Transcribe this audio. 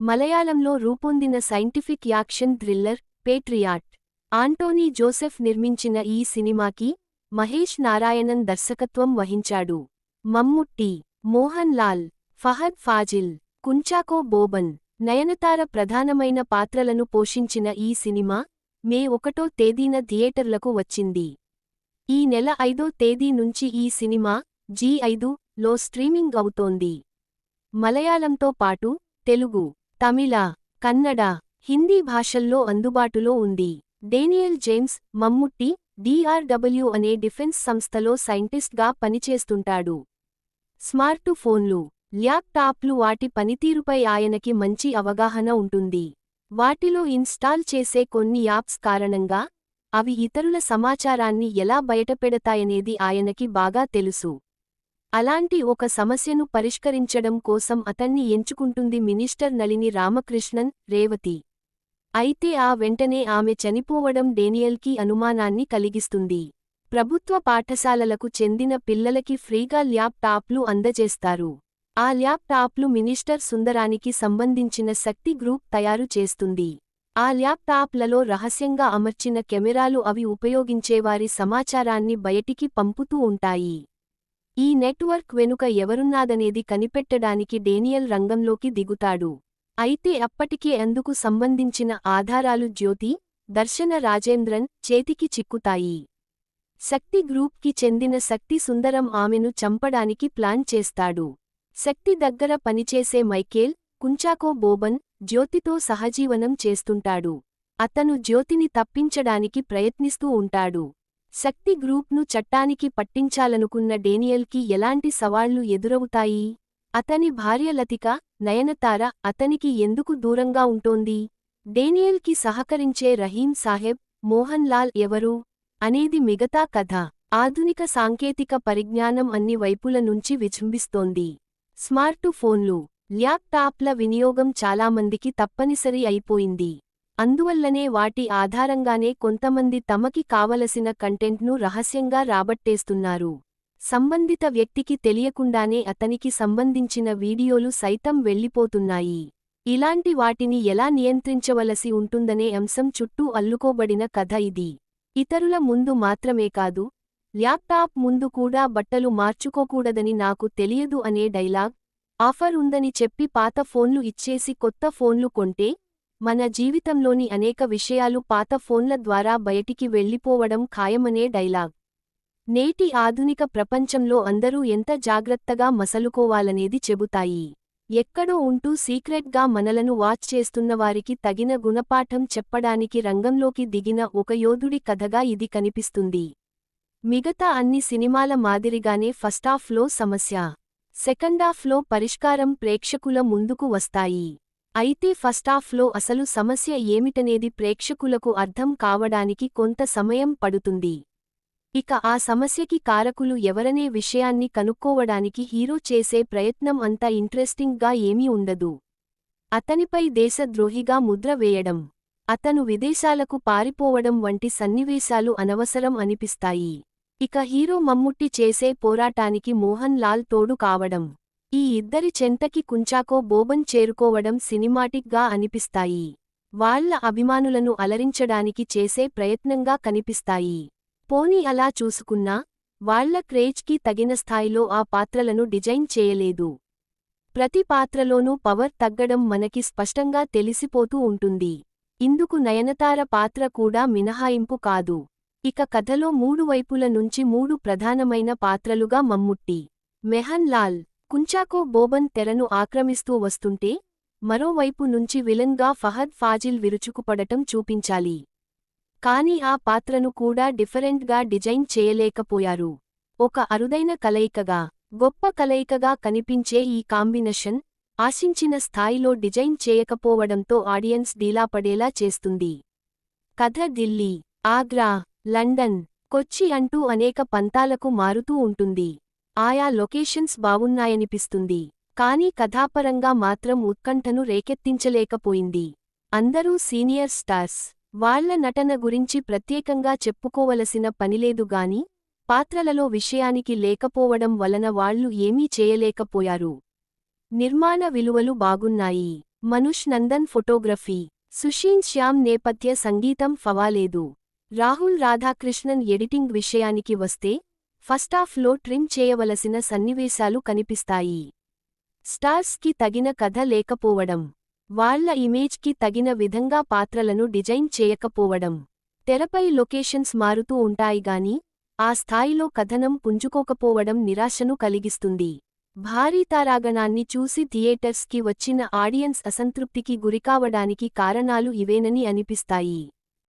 మలయాళంలో రూపొందిన scientific action thriller Patriot. Antony Joseph నిర్మించిన ఈ సినిమాకి మహేష్ నారాయణన్ దర్శకత్వం వహించాడు. మమ్ముట్టి, మోహన్ లాల్, ఫహద్ ఫాజిల్, కుంచాకో బోబన్, నయనతార ప్రధానమైన పాత్రలను పోషించిన ఈ సినిమా మే 1వ తేదీన థియేటర్లకు వచ్చింది. ఈ నెల 5వ తేదీ నుంచి ఈ సినిమా జీ5లో స్ట్రీమింగ్ అవుతోంది. మలయాళంతో పాటు తెలుగు, తమిళ, కన్నడ, హిందీ భాషల్లో అందుబాటులో ఉంది. డేనియల్ జేమ్స్ మమ్ముట్టి DRW అనే డిఫెన్స్ సంస్థలో సైంటిస్ట్గా పనిచేస్తుంటాడు. స్మార్టు ఫోన్లు, ల్యాప్టాప్లు వాటి పనితీరుపై ఆయనకి మంచి అవగాహన ఉంటుంది. వాటిలో ఇన్స్టాల్ చేసే కొన్ని యాప్స్ కారణంగా అవి ఇతరుల సమాచారాన్ని ఎలా బయటపెడతాయనేది ఆయనకి బాగా తెలుసు. అలాంటి ఒక సమస్యను పరిష్కరించడం కోసం అతన్ని ఎంచుకుంటుంది మినిస్టర్ నళిని రామకృష్ణన్ రేవతి. అయితే ఆ వెంటనే ఆమె చనిపోవడం డేనియల్కి అనుమానాన్ని కలిగిస్తుంది. ప్రభుత్వ పాఠశాలలకు చెందిన పిల్లలకి ఫ్రీగా ల్యాప్టాప్లు అందజేస్తారు. ఆ ల్యాప్టాప్లు మినిస్టర్ సుందరానికి సంబంధించిన శక్తి గ్రూప్ తయారు చేస్తుంది. ఆ ల్యాప్టాప్లలో రహస్యంగా అమర్చిన కెమెరాలు అవి ఉపయోగించేవారి సమాచారాన్ని బయటికి పంపుతూ ఉంటాయి. ఈ నెట్వర్క్ వెనుక ఎవరున్నాదనేది కనిపెట్టడానికి డేనియల్ రంగంలోకి దిగుతాడు. అయితే అప్పటికే అందుకు సంబంధించిన ఆధారాలు జ్యోతి, దర్శన రాజేంద్రన్ చేతికి చిక్కుతాయి. శక్తి గ్రూప్కి చెందిన శక్తి సుందరం ఆమెను చంపడానికి ప్లాన్ చేస్తాడు. శక్తి దగ్గర పనిచేసే మైకేల్, కుంచాకో బోబన్, జ్యోతితో సహజీవనం చేస్తుంటాడు. అతను జ్యోతిని తప్పించడానికి ప్రయత్నిస్తూ ఉంటాడు. శక్తి గ్రూప్ను చట్టానికి పట్టించాలనుకున్న డేనియల్కి ఎలాంటి సవాళ్లు ఎదురవుతాయి? అతని భార్య లతిక, నయనతార అతనికి ఎందుకు దూరంగా ఉంటోంది? డేనియల్కి సహకరించే రహీం సాహెబ్, మోహన్ లాల్ ఎవరు? అనేది మిగతా కథ. ఆధునిక సాంకేతిక పరిజ్ఞానం అన్ని వైపుల నుంచి విజృంభిస్తోంది. స్మార్టు ఫోన్లు, ల్యాప్టాప్ల వినియోగం చాలామందికి తప్పనిసరి అయిపోయింది. అందువల్లనే వాటి ఆధారంగానే కొంతమంది తమకి కావలసిన కంటెంట్ను రహస్యంగా రాబట్టేస్తున్నారు. సంబంధిత వ్యక్తికి తెలియకుండానే అతనికి సంబంధించిన వీడియోలు సైతం వెళ్ళిపోతున్నాయి. ఇలాంటి వాటిని ఎలా నియంత్రించవలసి ఉంటుందనే అంశం చుట్టూ అల్లుకోబడిన కథ ఇది. ఇతరుల ముందు మాత్రమే కాదు, ల్యాప్టాప్ ముందు కూడా బట్టలు మార్చుకోకూడదని నాకు తెలియదు అనే డైలాగ్, ఆఫర్ ఉందని చెప్పి పాత ఫోన్లు ఇచ్చేసి కొత్త ఫోన్లు కొంటే మన జీవితంలోని అనేక విషయాలు పాత ఫోన్ల ద్వారా బయటికి వెళ్ళిపోవడం ఖాయమనే డైలాగ్ నేటి ఆధునిక ప్రపంచంలో అందరూ ఎంత జాగ్రత్తగా మసలుకోవాలనేది చెబుతాయి. ఎక్కడో ఉంటూ సీక్రెట్గా మనలను వాచ్ చేస్తున్నవారికి తగిన గుణపాఠం చెప్పడానికి రంగంలోకి దిగిన ఒక యోధుడి కథగా ఇది కనిపిస్తుంది. మిగతా అన్ని సినిమాల మాదిరిగానే ఫస్టాఫ్లో సమస్య, సెకండాఫ్లో పరిష్కారం ప్రేక్షకుల ముందుకు వస్తాయి. అయితే ఫస్టాఫ్లో అసలు సమస్య ఏమిటనేది ప్రేక్షకులకు అర్థం కావడానికి కొంత సమయం పడుతుంది. ఇక ఆ సమస్యకి కారకులు ఎవరనే విషయాన్ని కనుక్కోవడానికి హీరో చేసే ప్రయత్నం అంత ఇంట్రెస్టింగ్గా ఏమీ ఉండదు. అతనిపై దేశద్రోహిగా ముద్ర వేయడం, అతను విదేశాలకు పారిపోవడం వంటి సన్నివేశాలు అనవసరం అనిపిస్తాయి. ఇక హీరో మమ్ముట్టి చేసే పోరాటానికి మోహన్ లాల్ తోడు కావడం, ఈ ఇద్దరి చెంతకి కుంచాకో బోబన్ చేరుకోవడం సినిమాటిక్గా అనిపిస్తాయి. వాళ్ల అభిమానులను అలరించడానికి చేసే ప్రయత్నంగా కనిపిస్తాయి. పోనీ అలా చూసుకున్నా, వాళ్ల క్రేజ్కి తగిన స్థాయిలో ఆ పాత్రలను డిజైన్ చేయలేదు. ప్రతి పాత్రలోనూ పవర్ తగ్గడం మనకి స్పష్టంగా తెలిసిపోతూ ఉంటుంది. ఇందుకు నయనతార పాత్ర కూడా మినహాయింపు కాదు. ఇక కథలో మూడు వైపుల నుంచి మూడు ప్రధానమైన పాత్రలుగా మమ్ముట్టి, మెహన్ లాల్, కుంచాకో బోబన్ తెరను ఆక్రమిస్తూ వస్తుంటే, మరోవైపు నుంచి విలన్గా ఫహద్ ఫాజిల్ విరుచుకుపడటం చూపించాలి. కానీ ఆ పాత్రను కూడా డిఫరెంట్గా డిజైన్ చేయలేకపోయారు. ఒక అరుదైన కలయికగా, గొప్ప కలయికగా కనిపించే ఈ కాంబినేషన్ ఆశించిన స్థాయిలో డిజైన్ చేయకపోవడంతో ఆడియన్స్ డీలాపడేలా చేస్తుంది. కథ ఢిల్లీ, ఆగ్రా, లండన్, కొచ్చి అంటూ అనేక పంతాలకు మారుతూ ఉంటుంది. ఆయా లొకేషన్స్ బావున్నాయనిపిస్తుంది. కానీ కథాపరంగా మాత్రం ఉత్కంఠను రేకెత్తించలేకపోయింది. అందరూ సీనియర్ స్టార్స్. వాళ్ల నటన గురించి ప్రత్యేకంగా చెప్పుకోవలసిన పనిలేదు గాని, పాత్రలలో విషయానికి లేకపోవడం వలన వాళ్లు ఏమీ చేయలేకపోయారు. నిర్మాణ విలువలు బాగున్నాయి. మనుష్ నందన్ ఫోటోగ్రఫీ, సుషీన్ శ్యామ్ నేపథ్య సంగీతం ఫవాలేదు. రాహుల్ రాధాకృష్ణన్ ఎడిటింగ్ విషయానికి వస్తే ఫస్టాఫ్లో ట్రిమ్ చేయవలసిన సన్నివేశాలు కనిపిస్తాయి. స్టార్స్కి తగిన కథ లేకపోవడం, వాళ్ల ఇమేజ్కి తగిన విధంగా పాత్రలను డిజైన్ చేయకపోవడం, తెరపై లొకేషన్స్ మారుతూ ఉంటాయిగాని ఆ స్థాయిలో కథనం పుంజుకోకపోవడం నిరాశను కలిగిస్తుంది. భారీ తారాగణాన్ని చూసి థియేటర్స్కి వచ్చిన ఆడియన్స్ అసంతృప్తికి గురికావడానికి కారణాలు ఇవేనని అనిపిస్తాయి.